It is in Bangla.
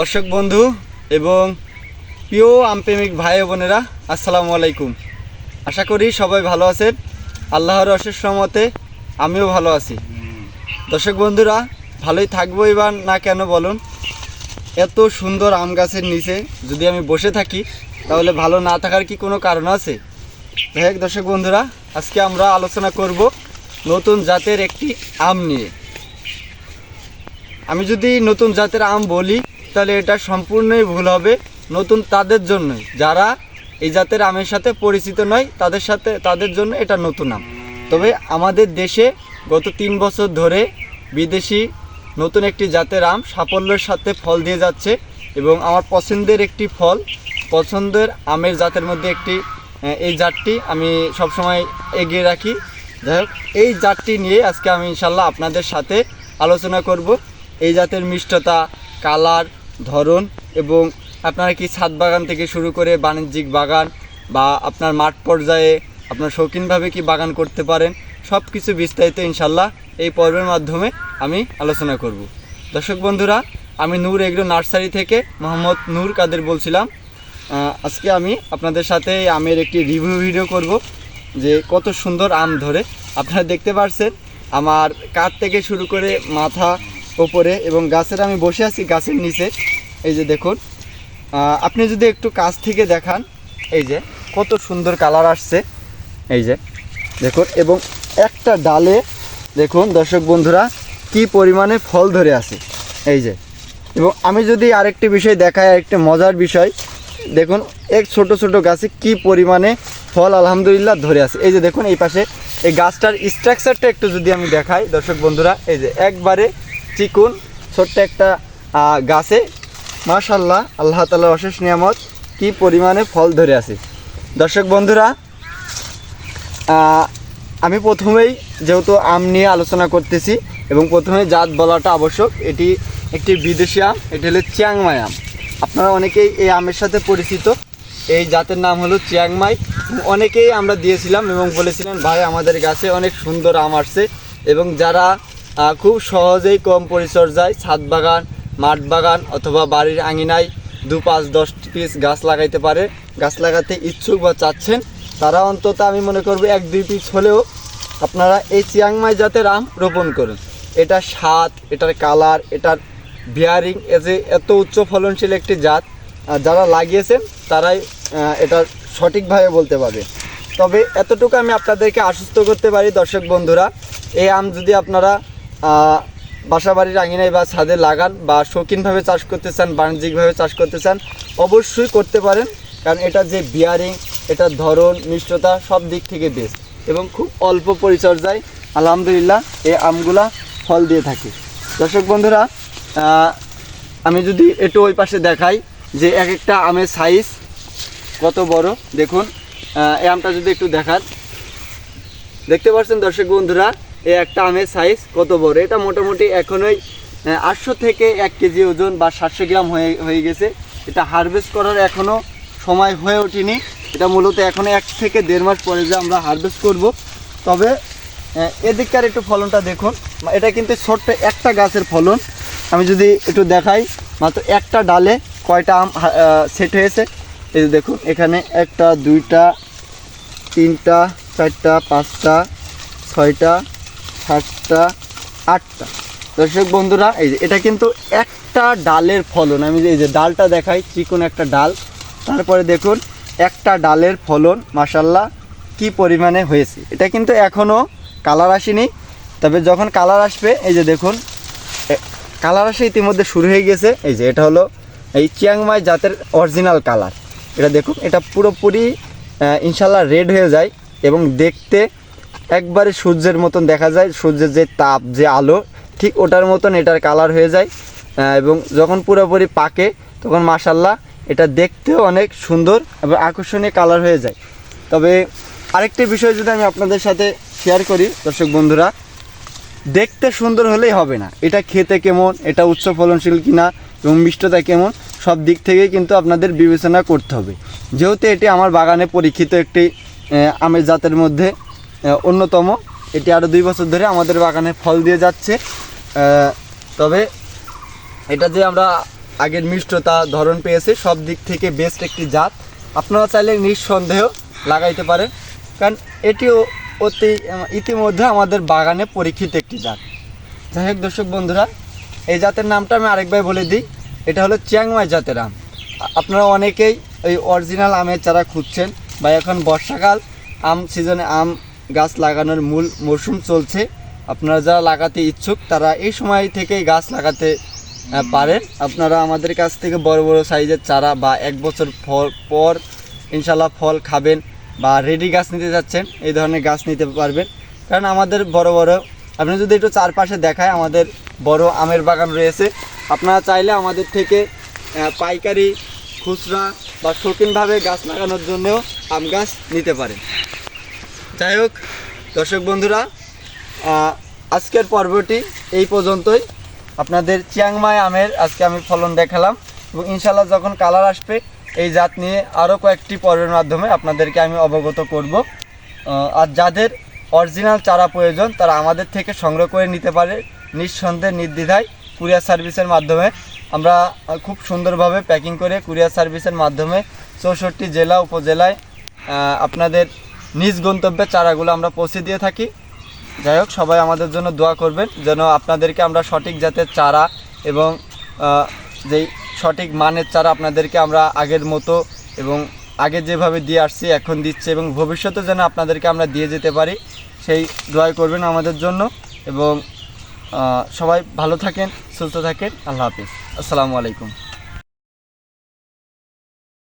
দর্শক বন্ধু এবং প্রিয় আমপ্রেমিক ভাই বোনেরা, আসসালামু আলাইকুম। আশা করি সবাই ভালো আছেন। আল্লাহর অশেষ রহমতে আমিও ভালো আছি। দর্শক বন্ধুরা, ভালোই থাকবো এবার না কেন বলুন? এত সুন্দর আম গাছের নিচে যদি আমি বসে থাকি তাহলে ভালো না থাকার কি কোনো কারণ আছে? যাই হোক দর্শক বন্ধুরা, আজকে আমরা আলোচনা করব নতুন জাতের একটি আম নিয়ে। আমি যদি নতুন জাতের আম বলি তাহলে এটা সম্পূর্ণই ভুল হবে। নতুন তাদের জন্যই, যারা এই জাতের আমের সাথে পরিচিত নয় তাদের জন্য এটা নতুন আম। তবে আমাদের দেশে গত 3 বছর ধরে বিদেশি নতুন একটি জাতের আম সাফল্যের সাথে ফল দিয়ে যাচ্ছে এবং আমার পছন্দের একটি ফল, পছন্দের আমের জাতের মধ্যে একটি এই জাতটি আমি সবসময় এগিয়ে রাখি। যাই হোক, এই জাতটি নিয়ে আজকে আমি ইনশাল্লাহ আপনাদের সাথে আলোচনা করব। এই জাতের মিষ্টতা, কালার, ধরন এবং আপনারা কি ছাদ বাগান থেকে শুরু করে বাণিজ্যিক বাগান বা আপনার মাঠ পর্যায়ে আপনার শৌখিনভাবে কি বাগান করতে পারেন, সব কিছু বিস্তারিত ইনশাল্লাহ এই পর্বের মাধ্যমে আমি আলোচনা করব। দর্শক বন্ধুরা, আমি নূর এগ্রো নার্সারি থেকে মোহাম্মদ নূর কাদের বলছিলাম। আজকে আমি আপনাদের সাথে আমের একটি রিভিউ ভিডিও করব যে কত সুন্দর আম ধরে। আপনারা দেখতে পাচ্ছেন আমার কাঠ থেকে শুরু করে মাথা ওপরে এবং গাছের আমি বসে আছি গাছের নিচে। এই যে দেখুন, আপনি যদি একটু কাছ থেকে দেখান, এই যে কত সুন্দর কালার আসছে, এই যে দেখুন। এবং একটা ডালে দেখুন দর্শক বন্ধুরা কি পরিমাণে ফল ধরে আছে, এই যে। এবং আমি যদি আরেকটি বিষয় দেখাই, আরেকটি মজার বিষয় দেখুন, এক ছোট ছোট গাছে কি পরিমাণে ফল আলহামদুলিল্লাহ ধরে আছে। এই যে দেখুন, এই পাশে এই গাছটার স্ট্রাকচারটা একটু যদি আমি দেখাই দর্শক বন্ধুরা, এই যে একবারে চিকুন ছোট্ট একটা গাছে মাশাআল্লাহ আল্লাহ তাআলার অশেষ নিয়ামত, কি পরিমাণে ফল ধরে আছে। দর্শক বন্ধুরা, আমি প্রথমেই যেহেতু আম নিয়ে আলোচনা করতেছি এবং প্রথমে জাত বলাটা আবশ্যক। এটি একটি বিদেশি আম, এটি হলো চিয়াংমাই আম। আপনারা অনেকেই এই আমের সাথে পরিচিত। এই জাতের নাম হলো চিয়াংমাই। অনেকেই আমরা দিয়েছিলাম এবং বলেছিলেন ভাই আমাদের গাছে অনেক সুন্দর আম আসছে। এবং যারা খুব সহজেই কম পরিচর্যায় ছাদ বাগান, মাঠ বাগান অথবা বাড়ির আঙিনায় 2, 5, 10 পিস গাছ লাগাইতে পারে, গাছ লাগাতে ইচ্ছুক বা চাচ্ছেন, তারা অন্তত আমি মনে করব 1-2 পিস হলেও আপনারা এই চিয়াংমাই জাতের আম রোপণ করুন। এটার স্বাদ, এটার কালার, এটার বিয়ারিং, যে এত উচ্চ ফলনশীল একটি জাত, যারা লাগিয়েছেন তারাই এটা সঠিকভাবে বলতে পারবে। তবে এতটুকু আমি আপনাদেরকে আশ্বস্ত করতে পারি দর্শক বন্ধুরা, এই আম যদি আপনারা বাসা বাড়ির আঙিনায় বা ছাদে লাগান বা শৌখিনভাবে চাষ করতে চান, বাণিজ্যিকভাবে চাষ করতে চান, অবশ্যই করতে পারেন। কারণ এটা যে বিয়ারিং, এটার ধরন, মিষ্টতা সব দিক থেকে বেস্ট এবং খুব অল্প পরিচর্যায় আলহামদুলিল্লাহ এই আমগুলা ফল দিয়ে থাকে। দর্শক বন্ধুরা, আমি যদি একটু ওই পাশে দেখাই যে এক একটা আমের সাইজ কত বড় দেখুন। এই আমটা যদি একটু দেখান, দেখতে পাচ্ছেন দর্শক বন্ধুরা এই একটা আমের সাইজ কত বড়। এটা মোটামুটি এখনই 800 থেকে 1 কেজি ওজন বা 700 গ্রাম হয়ে গেছে। এটা হারভেস্ট করার এখনও সময় হয়ে ওঠেনি। এটা মূলত এখনও 1 থেকে 1.5 মাস পরে যে আমরা হারভেস্ট করব। তবে এদিককার একটু ফলনটা দেখুন, এটা কিন্তু ছোট্ট একটা গাছের ফলন। আমি যদি একটু দেখাই, মাত্র একটা ডালে কয়টা আম সেট হয়েছে, এই দেখুন। এখানে 1টা 2টা 3টা 4টা 5টা 6টা 7টা 8টা। দর্শক বন্ধুরা, এই যে এটা কিন্তু একটা ডালের ফলন। আমি এই যে ডালটা দেখাই, চিকন একটা ডাল, তারপরে দেখুন একটা ডালের ফলন মাশাআল্লাহ কি পরিমাণে হয়েছে। এটা কিন্তু এখনও কালার আসেনি, তবে যখন কালার আসবে, এই যে দেখুন কালার আসে ইতিমধ্যে শুরু হয়ে গেছে। এই যে এটা হলো এই চিয়াংমাই জাতের অরিজিনাল কালার। এটা দেখুন, এটা পুরোপুরি ইনশাল্লাহ রেড হয়ে যায় এবং দেখতে একবারে সূর্যের মতন দেখা যায়। সূর্যের যে তাপ, যে আলো, ঠিক ওটার মতন এটার কালার হয়ে যায়। এবং যখন পুরোপুরি পাকে তখন মাশাআল্লাহ এটা দেখতেও অনেক সুন্দর এবং আকর্ষণীয় কালার হয়ে যায়। তবে আরেকটি বিষয় যদি আমি আপনাদের সাথে শেয়ার করি দর্শক বন্ধুরা, দেখতে সুন্দর হলেই হবে না, এটা খেতে কেমন, এটা উচ্চ ফলনশীল কিনা এবং মিষ্টতা কেমন, সব দিক থেকেই কিন্তু আপনাদের বিবেচনা করতে হবে। যেহেতু এটি আমার বাগানে পরীক্ষিত একটি আমের জাতের মধ্যে অন্যতম, এটি আরও 2 বছর ধরে আমাদের বাগানে ফল দিয়ে যাচ্ছে। তবে এটা যে আমরা আগের মিষ্টতা ধরন পেয়েছে, সব দিক থেকে বেস্ট একটি জাত। আপনারা চাইলে নিঃসন্দেহ লাগাইতে পারেন, কারণ এটিও ইতিমধ্যে আমাদের বাগানে পরীক্ষিত একটি জাত। যাই হোক দর্শক বন্ধুরা, এই জাতের নামটা আমি আরেকবার বলে দিই, এটা হলো চিয়াংমাই জাতের আম। আপনারা অনেকেই এই অরিজিনাল আমের চারা খুঁজছেন, বা এখন বর্ষাকাল আম সিজনে আম গাছ লাগানোর মূল মরশুম চলছে। আপনারা যারা লাগাতে ইচ্ছুক তারা এই সময় থেকেই গাছ লাগাতে পারেন। আপনারা আমাদের কাছ থেকে বড় বড় সাইজের চারা বা 1 বছর পর ইনশাল্লাহ ফল খাবেন, বা রেডি গাছ নিতে যাচ্ছেন এই ধরনের গাছ নিতে পারবেন। কারণ আমাদের বড় বড়, আপনি যদি একটু চারপাশে দেখায়, আমাদের বড় আমের বাগান রয়েছে। আপনারা চাইলে আমাদের থেকে পাইকারি, খুচরা বা শৌখিনভাবে গাছ লাগানোর জন্যও আম গাছ নিতে পারেন। যাই হোক দর্শক বন্ধুরা, আজকের পর্বটি এই পর্যন্তই। আপনাদের চিয়াংমাই আমের আজকে আমি ফলন দেখালাম, এবং ইনশাল্লাহ যখন কালার আসবে এই জাত নিয়ে আরও কয়েকটি পর্বের মাধ্যমে আপনাদেরকে আমি অবগত করব। আর যাদের অরিজিনাল চারা প্রয়োজন তারা আমাদের থেকে সংগ্রহ করে নিতে পারে নিঃসন্দেহে, নির্দ্বিধায়। কুরিয়ার সার্ভিসের মাধ্যমে আমরা খুব সুন্দরভাবে প্যাকিং করে কুরিয়ার সার্ভিসের মাধ্যমে 64 জেলা উপজেলায় আপনাদের নিজ গন্তব্যে চারাগুলো আমরা পৌঁছে দিয়ে থাকি। যাই হোক, সবাই আমাদের জন্য দোয়া করবেন যেন আপনাদেরকে আমরা সঠিক জাতের চারা এবং যেই সঠিক মানের চারা আপনাদেরকে আমরা আগের মতো এবং আগে যেভাবে দিয়ে আসছি এখন দিচ্ছি, এবং ভবিষ্যতে যেন আপনাদেরকে আমরা দিয়ে যেতে পারি, সেই দোয়া করবেন আমাদের জন্য। এবং সবাই ভালো থাকেন, সুস্থ থাকেন। আল্লাহ হাফিজ, আসসালামু আলাইকুম।